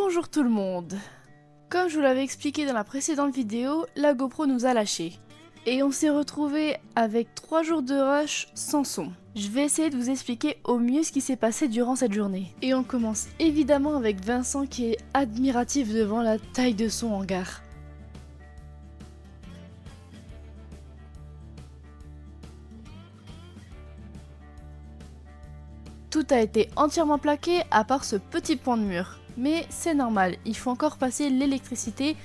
Bonjour tout le monde. Comme je vous l'avais expliqué dans la précédente vidéo, la GoPro nous a lâchés. Et on s'est retrouvé avec 3 jours de rush sans son. Je vais essayer de vous expliquer au mieux ce qui s'est passé durant cette journée. Et on commence évidemment avec Vincent qui est admiratif devant la taille de son hangar. Tout a été entièrement plaqué à part ce petit pan de mur. Mais c'est normal, il faut encore passer l'électricité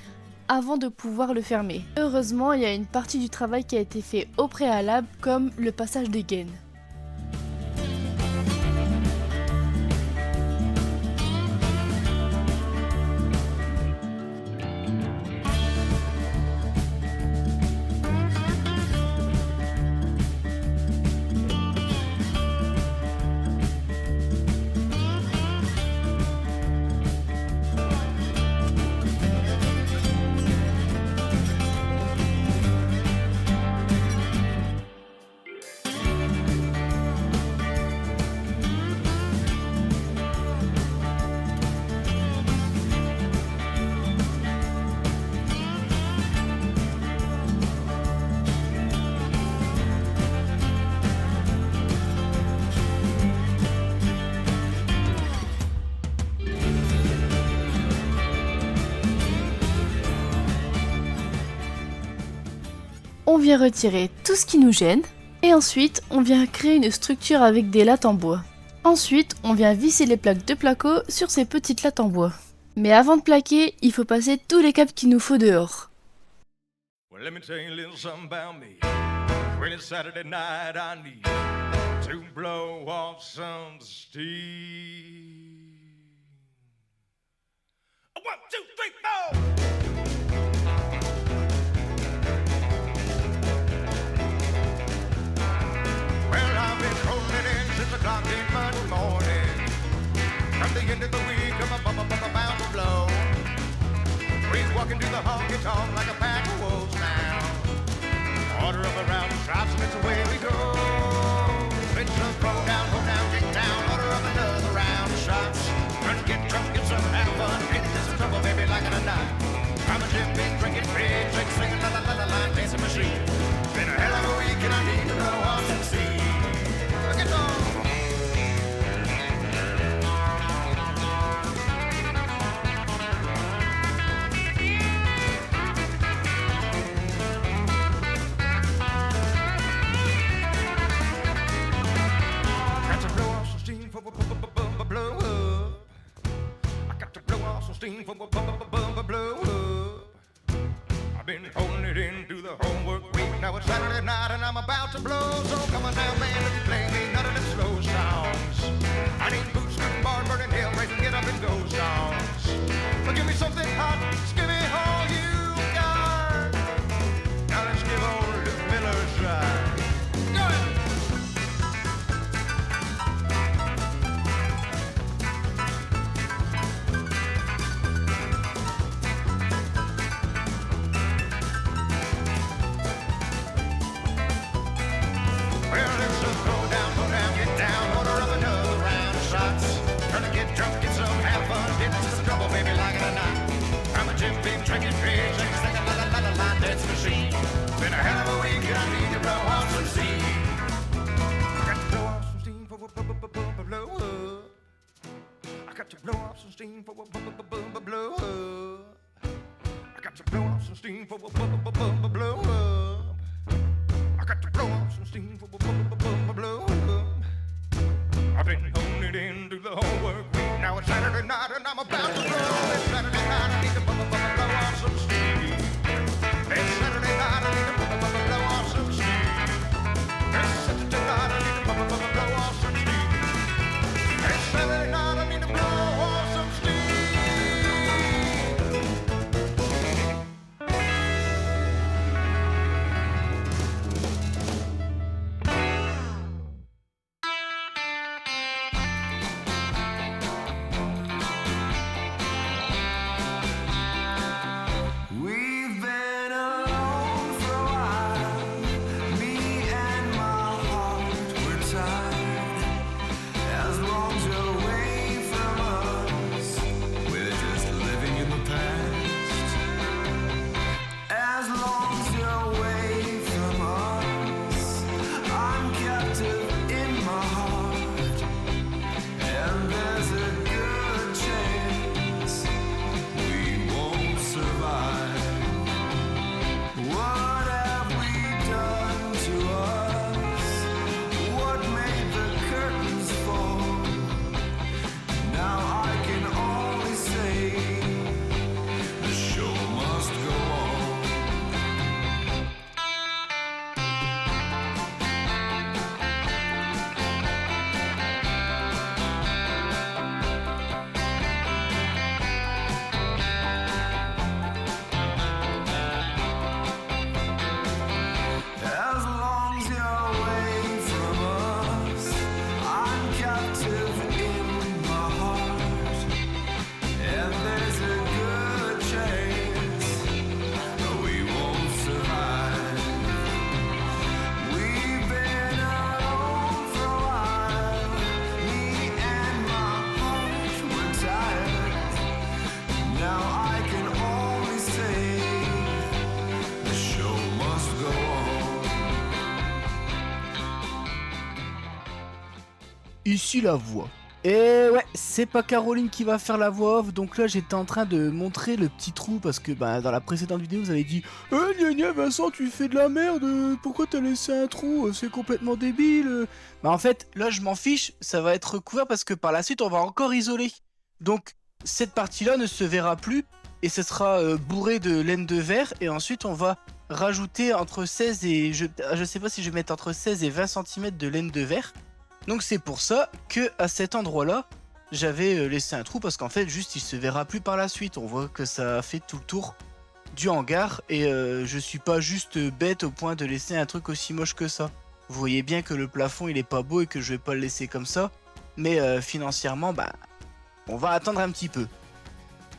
avant de pouvoir le fermer. Heureusement, il y a une partie du travail qui a été fait au préalable, comme le passage des gaines. On vient retirer tout ce qui nous gêne, et ensuite on vient créer une structure avec des lattes en bois. Ensuite, on vient visser les plaques de placo sur ces petites lattes en bois. Mais avant de plaquer, il faut passer tous les câbles qu'il nous faut dehors. Well, let me tell you a little something about me. When it's Saturday night, I need to blow off some steam. 1, 2, 3, 4. Well, I've been rolling in since o'clock in Monday morning. From the end of the week, I'm about to blow. We're walking to the honky tonk like a pack of wolves now. Order up around the shops and it's away we go. Switch up, roll down, get down. Order up another round of shots. Run, get drunk, get some, have fun. Get into some trouble, baby, like in a night. I'm a Jim Beam, drinking big, drink, singing, la la la la la, dancing machine. Been a hell of a week and I need to blow off some steam. Look at those. Blow up. I got to blow off some steam for blow up. I've been holding it in through the whole work week. Now it's Saturday night and I'm about to blow. So come on now, man, if you play me none of them slow songs. I need boots, good bar, burning hell, raise and get up and go songs. But give me something hot, just give me all you got. Now let's give old Luke Miller a try. Go ahead. Been a hell of a week and I need to blow off some steam. I got to blow off some steam for blow up. I got to blow off some steam for blow up. I got to blow off some steam for blow up. I got to blow off some steam for blow up. I've been holding it in through the whole work week. Now it's Saturday night and I'm about to blow. It's Saturday night, I need to blow off some steam. It's Saturday night, I need to blow off some steam. It's Saturday night, I need to blow off some steam. It's Saturday night, I need to blow off some steam. ici la voix. Et ouais, c'est pas Caroline qui va faire la voix off, donc là j'étais en train de montrer le petit trou parce que dans la précédente vidéo vous avez dit gna gna Vincent tu fais de la merde, pourquoi t'as laissé un trou, c'est complètement débile. En fait là je m'en fiche, ça va être recouvert parce que par la suite on va encore isoler. Donc cette partie là ne se verra plus et ce sera bourré de laine de verre et ensuite on va rajouter entre 16 et je sais pas si je vais mettre entre 16 et 20 cm de laine de verre. Donc c'est pour ça que à cet endroit-là, j'avais laissé un trou parce qu'en fait juste il se verra plus par la suite. On voit que ça a fait tout le tour du hangar et je suis pas juste bête au point de laisser un truc aussi moche que ça. Vous voyez bien que le plafond il est pas beau et que je vais pas le laisser comme ça, mais financièrement on va attendre un petit peu.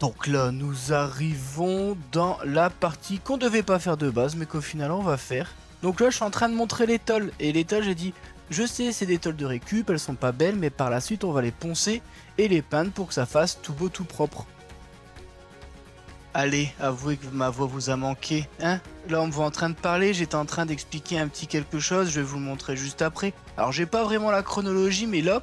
Donc là nous arrivons dans la partie qu'on devait pas faire de base mais qu'au final on va faire. Donc là je suis en train de montrer les tôles et les tôles j'ai dit je sais c'est des tôles de récup, elles sont pas belles mais par la suite on va les poncer et les peindre pour que ça fasse tout beau tout propre. Allez, avouez que ma voix vous a manqué, hein? Là on me voit en train de parler, j'étais en train d'expliquer un petit quelque chose, je vais vous le montrer juste après. Alors j'ai pas vraiment la chronologie mais là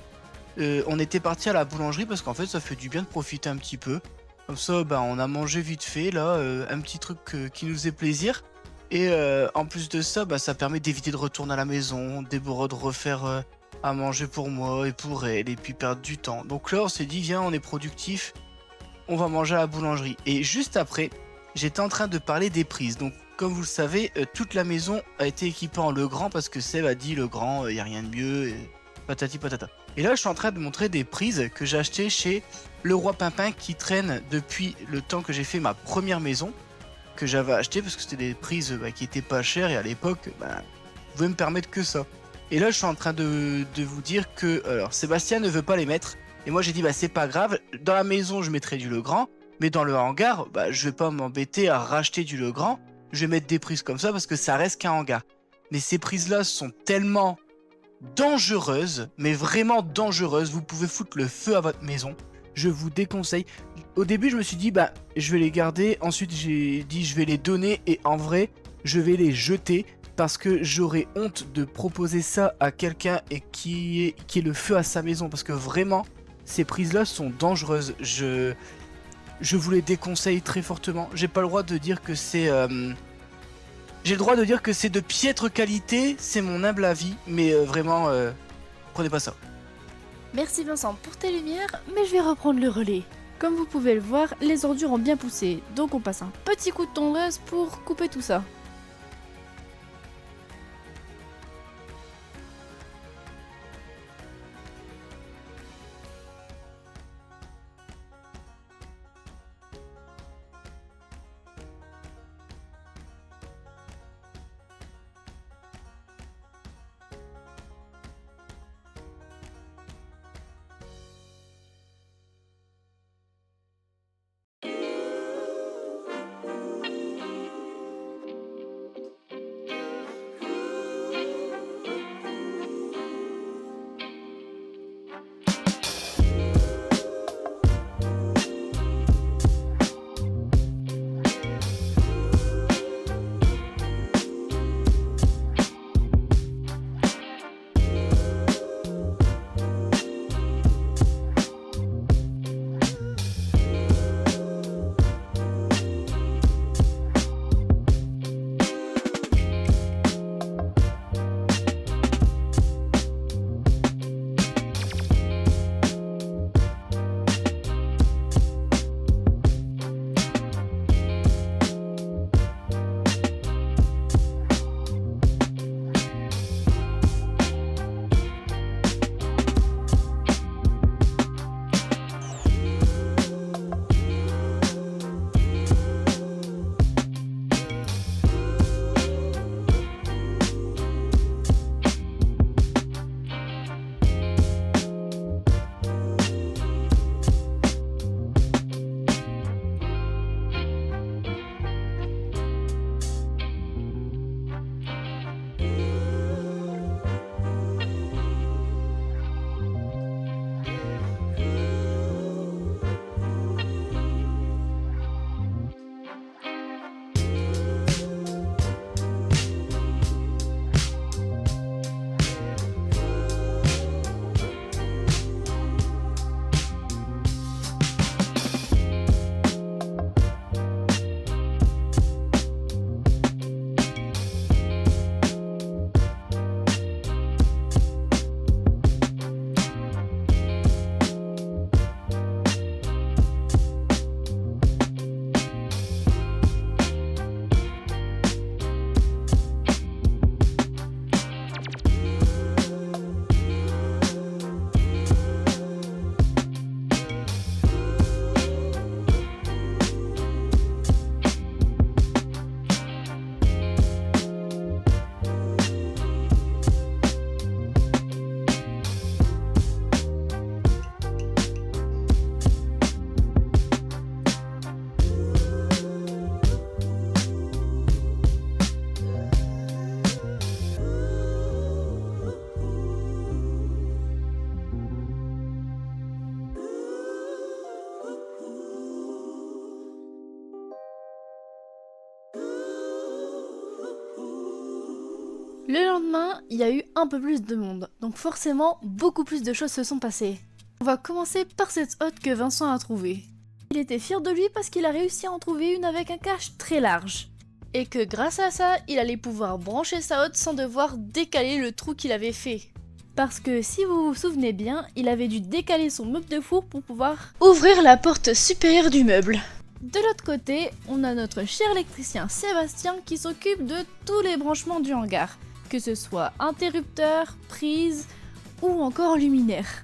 on était parti à la boulangerie parce qu'en fait ça fait du bien de profiter un petit peu. Comme ça on a mangé vite fait là, un petit truc qui nous fait plaisir. Et en plus de ça, ça permet d'éviter de retourner à la maison, de refaire à manger pour moi et pour elle, et puis perdre du temps. Donc là, on s'est dit, viens, on est productif, on va manger à la boulangerie. Et juste après, j'étais en train de parler des prises. Donc, comme vous le savez, toute la maison a été équipée en Legrand parce que Seb a dit Legrand, il n'y a rien de mieux, et patati patata. Et là, je suis en train de montrer des prises que j'ai achetées chez Leroy Pimpin qui traînent depuis le temps que j'ai fait ma première maison. Que j'avais acheté parce que c'était des prises qui étaient pas chères et à l'époque vous pouvez me permettre que ça. Et là je suis en train de vous dire que alors Sébastien ne veut pas les mettre et moi j'ai dit c'est pas grave, dans la maison je mettrai du Legrand mais dans le hangar je vais pas m'embêter à racheter du Legrand, je vais mettre des prises comme ça parce que ça reste qu'un hangar. Mais ces prises là sont tellement dangereuses, mais vraiment dangereuses, vous pouvez foutre le feu à votre maison. Je vous déconseille. Au début, je me suis dit, je vais les garder. Ensuite, j'ai dit, je vais les donner. Et en vrai, je vais les jeter parce que j'aurais honte de proposer ça à quelqu'un et qui est le feu à sa maison. Parce que vraiment, ces prises-là sont dangereuses. Je vous les déconseille très fortement. J'ai pas le droit de dire que c'est... J'ai le droit de dire que c'est de piètre qualité. C'est mon humble avis. Mais vraiment, prenez pas ça. Merci Vincent pour tes lumières, mais je vais reprendre le relais. Comme vous pouvez le voir, les ordures ont bien poussé, donc on passe un petit coup de tondeuse pour couper tout ça. Le lendemain, il y a eu un peu plus de monde, donc forcément, beaucoup plus de choses se sont passées. On va commencer par cette hotte que Vincent a trouvée. Il était fier de lui parce qu'il a réussi à en trouver une avec un cache très large. Et que grâce à ça, il allait pouvoir brancher sa hotte sans devoir décaler le trou qu'il avait fait. Parce que si vous vous souvenez bien, il avait dû décaler son meuble de four pour pouvoir ouvrir la porte supérieure du meuble. De l'autre côté, on a notre cher électricien Sébastien qui s'occupe de tous les branchements du hangar, que ce soit interrupteur, prise ou encore luminaire.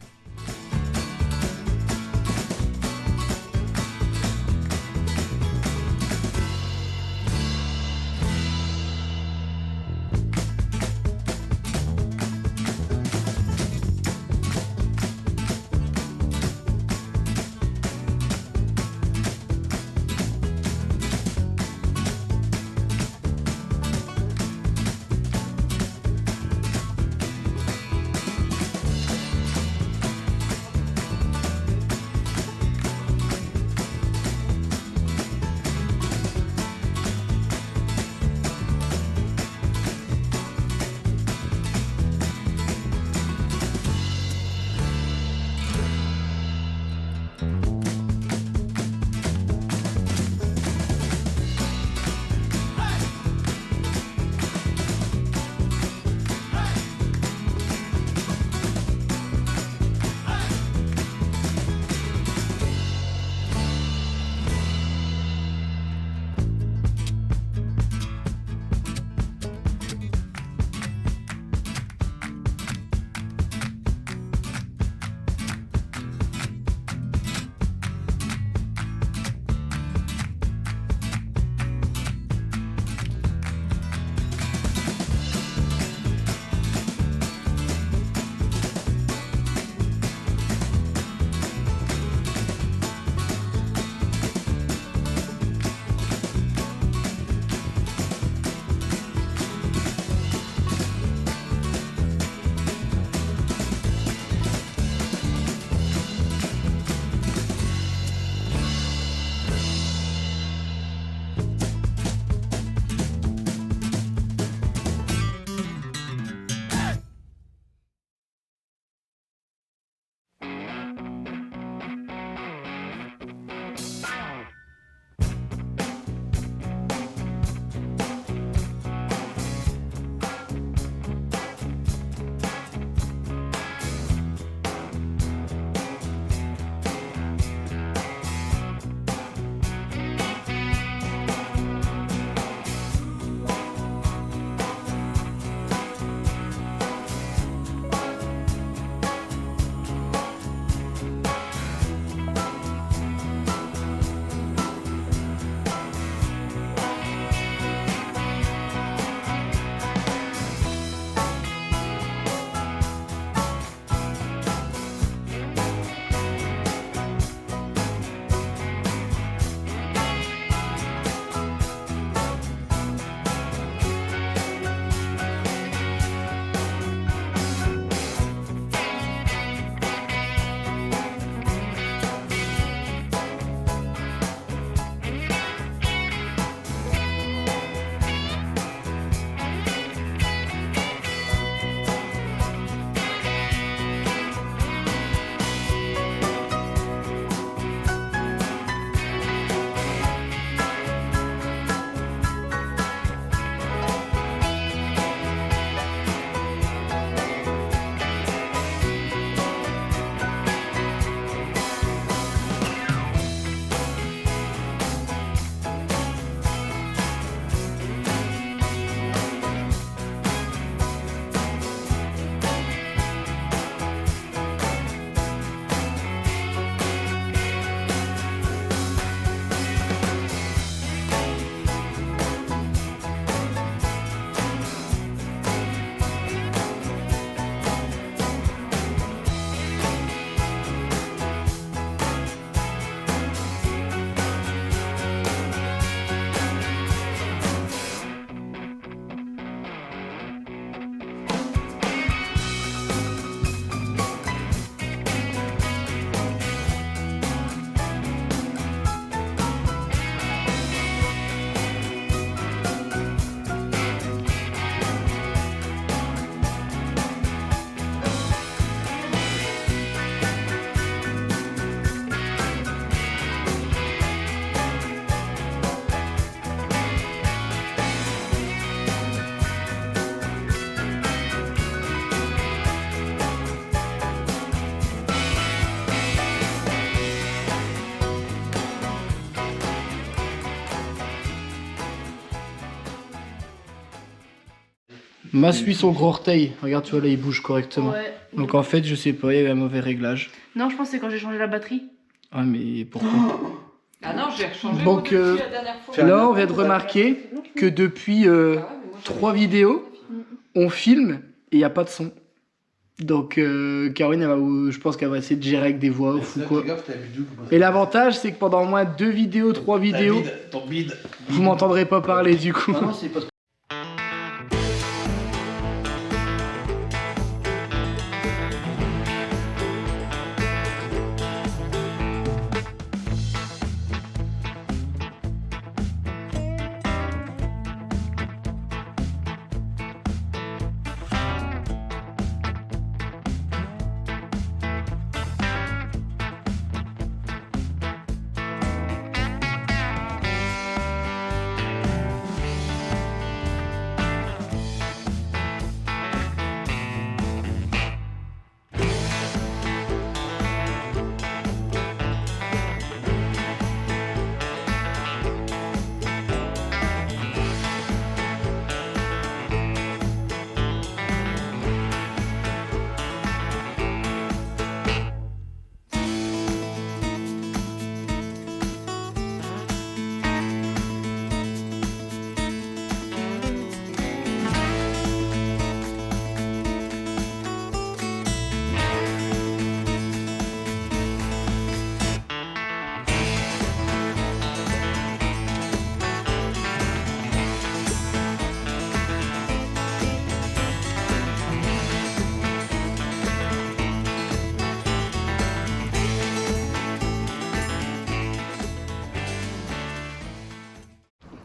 M'a suit son gros orteil. Regarde, tu vois là, il bouge correctement. Ouais. Donc en fait, je sais pas, il y avait un mauvais réglage. Non, je pense que c'est quand j'ai changé la batterie. Ah, mais pourquoi? Ah non, j'ai rechangé Donc, mon dessus la dernière fois. là, on vient de remarquer que depuis 3 vidéos, on filme et il n'y a pas de son. Donc, Caroline, je pense qu'elle va essayer de gérer avec des voix off ou quoi. Et l'avantage, c'est que pendant au moins 2 vidéos, 3 vidéos, vous m'entendrez pas parler du coup.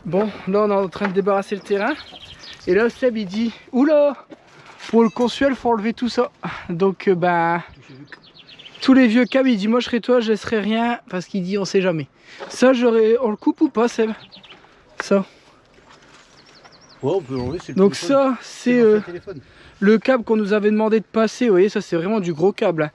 Bon, là on est en train de débarrasser le terrain. Et là Seb il dit, oula, pour le consuel faut enlever tout ça. Donc bah, tous les vieux câbles, il dit moi je serai toi, je laisserai rien. Parce qu'il dit on sait jamais. Ça on le coupe ou pas Seb? Ça. Ouais, on peut l'enlever, c'est le Donc téléphone. ça c'est le câble qu'on nous avait demandé de passer. Vous voyez, ça c'est vraiment du gros câble hein.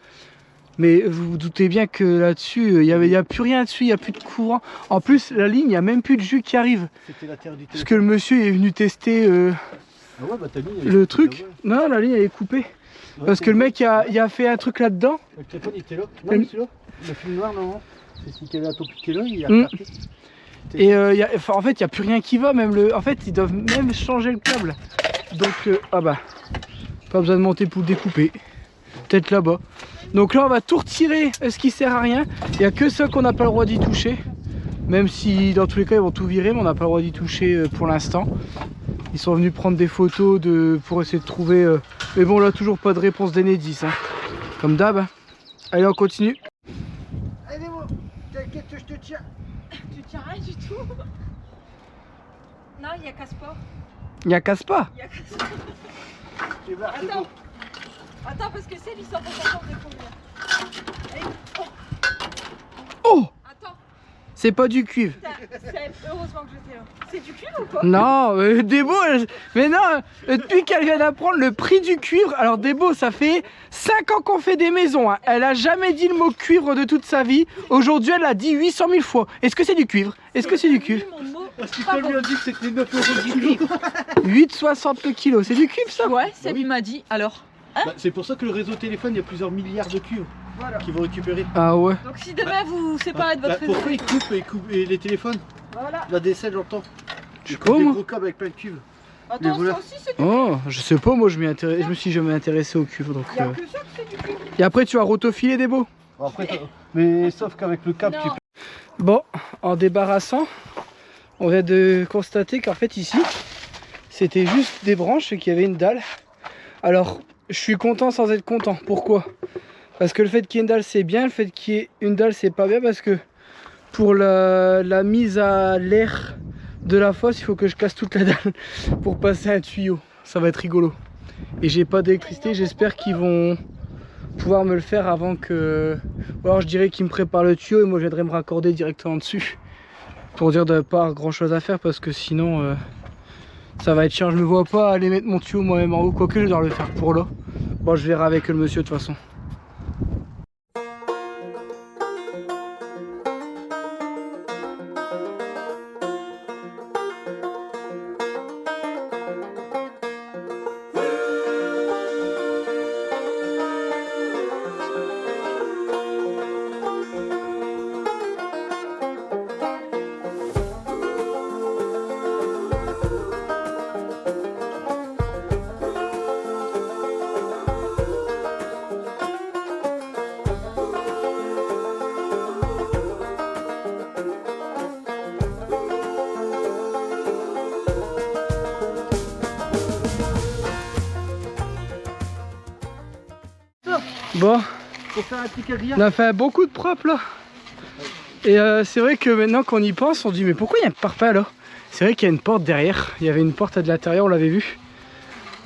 Mais vous vous doutez bien que là-dessus, il n'y a plus rien dessus, il n'y a plus de courant. En plus, la ligne, il n'y a même plus de jus qui arrive. C'était la terre du téléphone. Parce que le monsieur est venu tester Ah ouais, bah, ta ligne, elle est le coupée, truc. là, Non, la ligne elle est coupée. ouais. Parce que le mec il a fait un truc là-dedans. Le téléphone il était là. Non, Et- mais c'est là. Le film noir, non. C'est celui qui avait la taupe qui est là, il a Mm. reparti. Et en fait, il n'y a plus rien qui va. En fait, ils doivent même changer le câble. Donc, ah bah, pas besoin de monter pour le découper. Peut-être là-bas. Donc là, on va tout retirer, ce qui sert à rien. Il n'y a que ça qu'on n'a pas le droit d'y toucher. Même si, dans tous les cas, ils vont tout virer, mais on n'a pas le droit d'y toucher pour l'instant. Ils sont venus prendre des photos pour essayer de trouver... Mais bon, là, toujours pas de réponse d'Enedis. Hein. Comme d'hab. Allez, on continue. Allez, moi, t'inquiète, je te tiens. Tu tiens rien du tout. Non, il y a Caspar. Il n'y a casse pas. Il y a Caspar. C'est bon, c'est Attends. bon. Attends, parce que c'est lui, ça peut pas de combien. Oh, Attends, c'est pas du cuivre. heureusement que j'étais là. C'est du cuivre ou pas? Non, Débo, mais non, depuis qu'elle vient d'apprendre le prix du cuivre, alors Débo, ça fait 5 ans qu'on fait des maisons, hein. Elle a jamais dit le mot cuivre de toute sa vie, aujourd'hui elle l'a dit 800 000 fois. Est-ce que c'est du cuivre? Est-ce que c'est du cuivre? Mon mot. Parce que toi lui a dit que c'était 9 € du kilo. 8,60 le kilo, c'est du cuivre ça? Ouais, Seb il m'a dit. Alors, Bah, c'est pour ça que le réseau téléphone, il y a plusieurs milliards de cuivres qui vont récupérer. Ah ouais. donc si demain vous vous séparez de votre réseau. Pourquoi ils coupent les téléphones? Voilà. La DSL, j'entends. Je sais Ils pas, coupent des moi. gros câbles avec plein de cuivres. Attends, ça voleurs. aussi c'est du Oh, je sais pas, moi je me suis jamais intéressé au cuivre donc... Il y a que ça que c'est du cuivre. Et après tu vas rotofiler Débo? Bon, après, mais sauf qu'avec le câble, tu Non. Bon, en débarrassant, on vient de constater qu'en fait ici, c'était juste des branches et qu'il y avait une dalle. Alors, je suis content sans être content. Pourquoi? Parce que le fait qu'il y ait une dalle c'est bien, le fait qu'il y ait une dalle c'est pas bien parce que pour la mise à l'air de la fosse, il faut que je casse toute la dalle pour passer un tuyau. Ça va être rigolo. Et j'ai pas d'électricité, j'espère qu'ils vont pouvoir me le faire avant que... Ou alors je dirais qu'ils me préparent le tuyau et moi je viendrai me raccorder directement dessus. Pour dire de pas grand chose à faire parce que sinon ça va être chiant. Je me vois pas aller mettre mon tuyau moi-même en haut, quoique je dois le faire pour là. Bon, je verrai avec le monsieur de toute façon. Bon, Pour faire un petit quadrillage. on a fait un bon coup de propre là. Et c'est vrai que maintenant qu'on y pense, on dit mais pourquoi il y a un parpaing là? C'est vrai qu'il y a une porte derrière. Il y avait une porte de l'intérieur, on l'avait vu.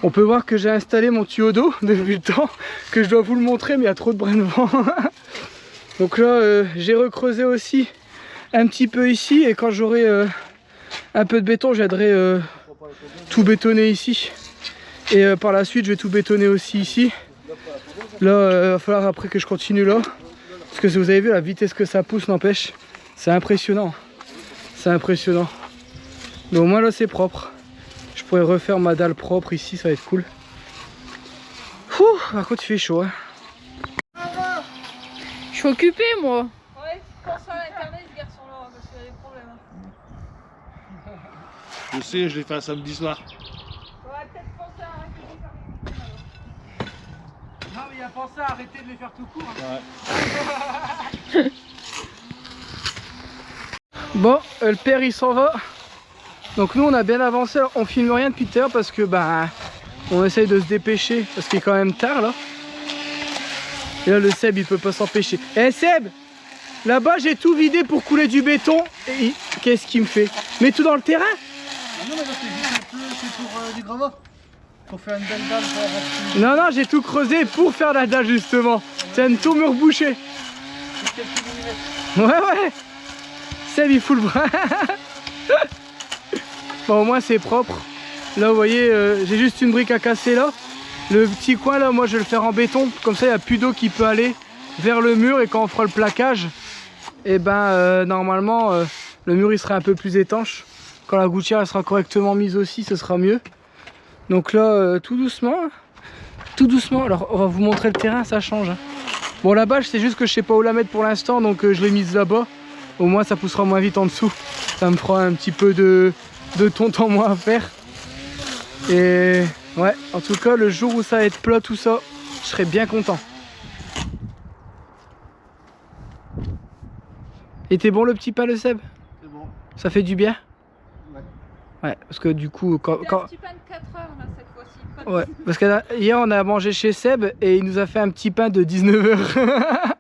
On peut voir que j'ai installé mon tuyau d'eau depuis le temps, que je dois vous le montrer, mais il y a trop de brins de vent. Donc là, j'ai recreusé aussi un petit peu ici, et quand j'aurai un peu de béton, j'aiderai tout bétonner ici. Et par la suite, je vais tout bétonner aussi ici. Là, il va falloir après que je continue là. Parce que vous avez vu la vitesse que ça pousse, n'empêche. C'est impressionnant. C'est impressionnant. Mais au moins là, c'est propre. Je pourrais refaire ma dalle propre ici, ça va être cool. Par contre, il fait chaud. Hein. Je suis occupée, moi. Ouais, pense à l'internet, ce garçon-là, parce qu'il y a des problèmes. Je sais, je l'ai fait un samedi soir. On va peut-être penser à arrêter de faire des trucs. Non, mais il a pensé à arrêter de les faire tout court. Ouais. Bon, le père il s'en va. Donc nous on a bien avancé, on filme rien depuis tout à l'heure parce que bah on essaye de se dépêcher parce qu'il est quand même tard là. Et là le Seb il peut pas s'empêcher. Eh Seb, là-bas j'ai tout vidé pour couler du béton. Et qu'est-ce qu'il me fait? Mets tout dans le terrain? Non, mais là, c'est pour du gravat. Pour faire une belle dalle pour avoir plus. Non, non, j'ai tout creusé pour faire la dalle justement. C'est un tout mur bouché. Ouais, ouais. Seb il fout le bras. Bon, au moins c'est propre. Là vous voyez, j'ai juste une brique à casser là. Le petit coin là, moi je vais le faire en béton. Comme ça il n'y a plus d'eau qui peut aller vers le mur. Et quand on fera le plaquage, et ben normalement le mur il sera un peu plus étanche. Quand la gouttière elle sera correctement mise aussi, ce sera mieux. Donc là tout doucement. Tout doucement. Alors on va vous montrer le terrain, ça change. Bon la bâche c'est juste que je sais pas où la mettre pour l'instant. Donc je l'ai mise là-bas. Au moins ça poussera moins vite en dessous. Ça me fera un petit peu de tonton moins à faire. Et ouais, en tout cas le jour où ça va être plat tout ça, je serai bien content. Et t'es bon le petit pain le Seb? C'est bon. Ça fait du bien? Ouais. Ouais, parce que du coup Il y a un petit pain de 4 heures là cette fois-ci. Ouais, parce que hier on a mangé chez Seb et il nous a fait un petit pain de 19 h.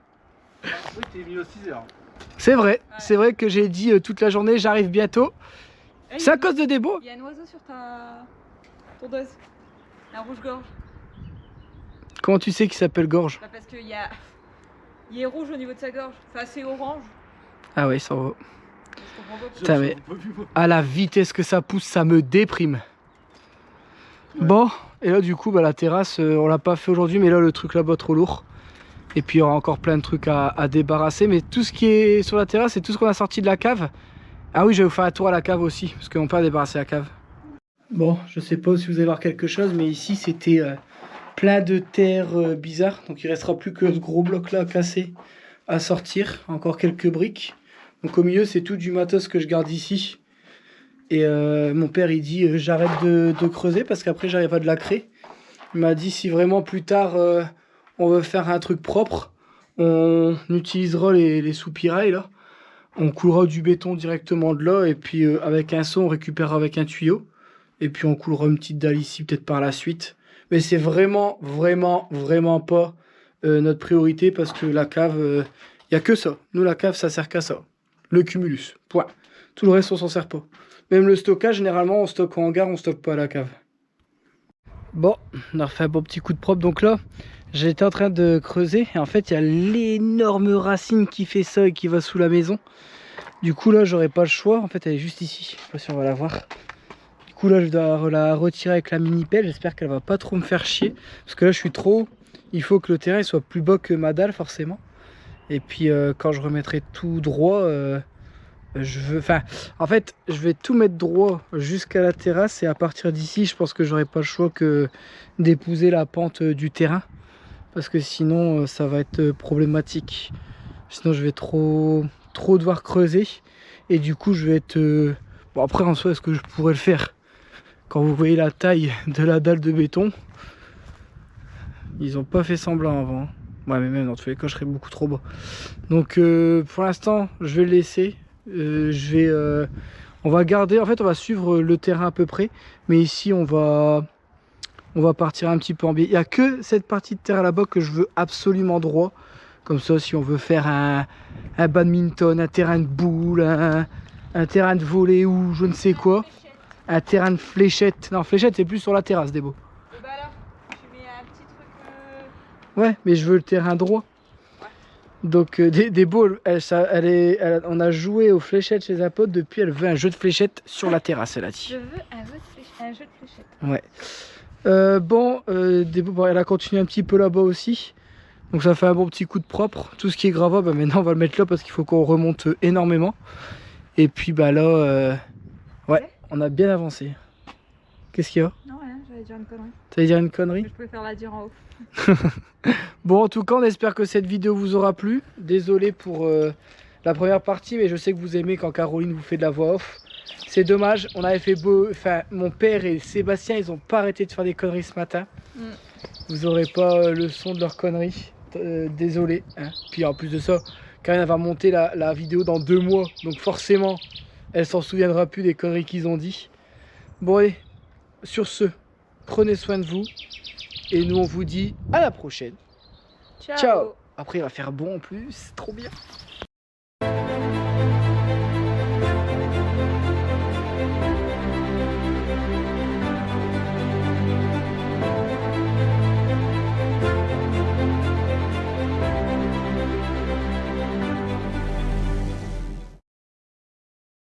Oui, t'es mis aux 6 heures. C'est vrai, c'est vrai que j'ai dit toute la journée j'arrive bientôt. C'est à cause de Débo. Il y a un oiseau sur ta tondeuse. Un rouge-gorge. Comment tu sais qu'il s'appelle Gorge? Bah parce qu'il y a... Il est rouge au niveau de sa gorge. Enfin c'est orange. Ah ouais, ça va. Je comprends pas. Putain, mais à la vitesse que ça pousse, ça me déprime. Ouais. Bon, et là du coup bah, la terrasse, on l'a pas fait aujourd'hui, mais là le truc là-bas trop lourd. Et puis il y aura encore plein de trucs à débarrasser. Mais tout ce qui est sur la terrasse, c'est tout ce qu'on a sorti de la cave. Ah oui, je vais vous faire un tour à la cave aussi, parce qu'on peut débarrasser la cave. Bon, je sais pas si vous allez voir quelque chose, mais ici c'était plein de terre bizarre. Donc il restera plus que ce gros bloc là cassé à sortir. Encore quelques briques. Donc au milieu c'est tout du matos que je garde ici. Et mon père il dit j'arrête de creuser parce qu'après j'arrive à de la craie. Il m'a dit si vraiment plus tard on veut faire un truc propre, on utilisera les soupirails là. On coulera du béton directement de là et puis avec un seau on récupérera avec un tuyau. Et puis on coulera une petite dalle ici peut-être par la suite. Mais c'est vraiment pas notre priorité parce que la cave, il n'y a que ça. Nous la cave ça sert qu'à ça. Le cumulus, point. Tout le reste on s'en sert pas. Même le stockage généralement on stocke en hangar, on stocke pas à la cave. Bon, on a refait un bon petit coup de propre. Donc là j'étais en train de creuser et en fait il y a l'énorme racine qui fait ça et qui va sous la maison. Du coup là j'aurais pas le choix, en fait elle est juste ici, je sais pas si on va la voir. Du coup là je dois la retirer avec la mini pelle, j'espère qu'elle va pas trop me faire chier. Parce que là je suis trop haut, il faut que le terrain soit plus bas que ma dalle forcément. Et puis quand je remettrai tout droit, en fait je vais tout mettre droit jusqu'à la terrasse. Et à partir d'ici je pense que j'aurai pas le choix que d'épouser la pente du terrain. Parce que sinon ça va être problématique. Sinon je vais trop devoir creuser. Et du coup je vais être... Bon après en soi est-ce que je pourrais le faire? Quand vous voyez la taille de la dalle de béton, ils ont pas fait semblant avant. Ouais mais même dans tous les cas je serais beaucoup trop bas. Donc pour l'instant je vais le laisser. On va garder, en fait on va suivre le terrain à peu près. Mais ici on va On va partir un petit peu en biais. Il n'y a que cette partie de terrain là-bas que je veux absolument droit. Comme ça, si on veut faire un badminton, un terrain de boule, un terrain de volley ou je ne sais quoi. Un terrain de fléchette. Non, fléchette, c'est plus sur la terrasse, Débo. Et bah alors, tu mets un petit truc. Ouais, mais je veux le terrain droit. Donc, Débo, on a joué aux fléchettes chez un pote. Depuis, elle veut un jeu de fléchettes sur la terrasse, elle a dit. Je veux un jeu de fléchette. Ouais. Débo, elle a continué un petit peu là-bas aussi. Donc ça fait un bon petit coup de propre. Tout ce qui est gravat, bah maintenant on va le mettre là parce qu'il faut qu'on remonte énormément. Et puis bah là, ouais, on a bien avancé. Qu'est-ce qu'il y a? Non, rien, j'allais dire une connerie. T'allais dire une connerie? Je préfère la dire en haut. Bon, en tout cas, on espère que cette vidéo vous aura plu. Désolé pour la première partie, mais je sais que vous aimez quand Caroline vous fait de la voix off. C'est dommage, on avait fait beau. Enfin, mon père et Sébastien, ils ont pas arrêté de faire des conneries ce matin. Vous aurez pas le son de leurs conneries. Désolé. Hein. Puis en plus de ça, Karine va monter la vidéo dans 2 mois. Donc forcément, elle s'en souviendra plus des conneries qu'ils ont dit. Bon, allez, sur ce, prenez soin de vous. Et nous, on vous dit à la prochaine. Ciao. Ciao. Après, il va faire bon en plus. C'est trop bien.